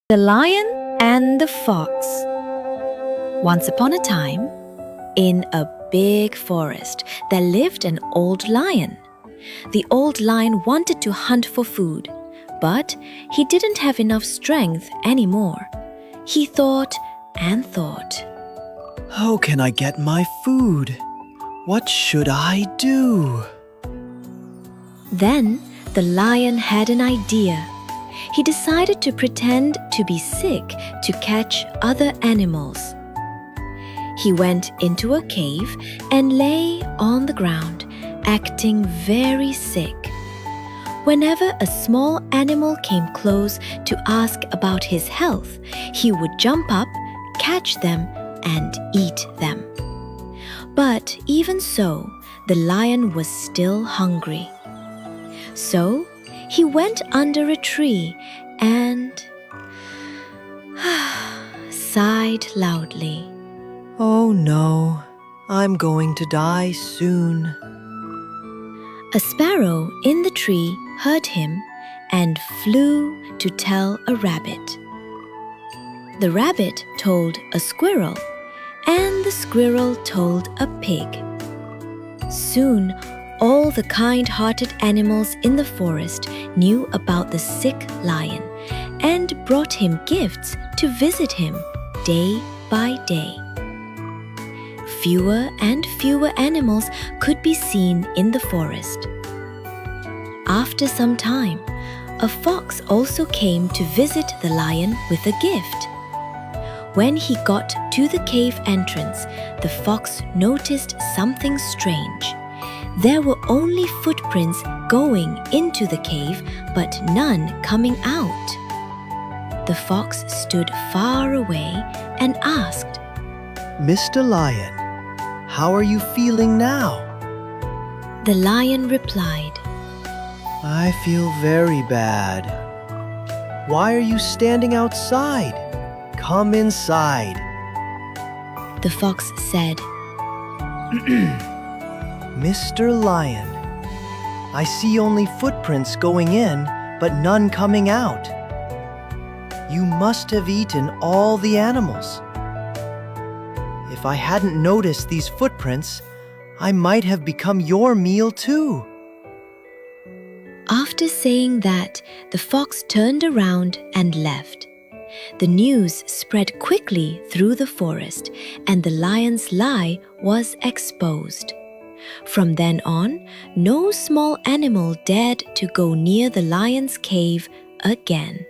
The Lion and the Fox. Once upon a time, in a big forest, there lived an old lion. The old lion wanted to hunt for food, but he didn't have enough strength anymore. He thought and thought. How can I get my food? What should I do? Then the lion had an idea. He decided to pretend to be sick to catch other animals. He went into a cave and lay on the ground, acting very sick. Whenever a small animal came close to ask about his health, he would jump up, catch them, and eat them. But even so, the lion was still hungry. So he went under a tree and sighed loudly. Oh no, I'm going to die soon. A sparrow in the tree heard him and flew to tell a rabbit. The rabbit told a squirrel, and the squirrel told a pig. Soon, all the kind-hearted animals in the forest knew about the sick lion and brought him gifts to visit him day by day. Fewer and fewer animals could be seen in the forest. After some time, a fox also came to visit the lion with a gift. When he got to the cave entrance, the fox noticed something strange. There were only footprints going into the cave, but none coming out. The fox stood far away and asked, Mr. Lion, how are you feeling now? The lion replied, I feel very bad. Why are you standing outside? Come inside. The fox said, Mr. Lion, I see only footprints going in, but none coming out. You must have eaten all the animals. If I hadn't noticed these footprints, I might have become your meal too. After saying that, the fox turned around and left. The news spread quickly through the forest, and the lion's lie was exposed. From then on, no small animal dared to go near the lion's cave again.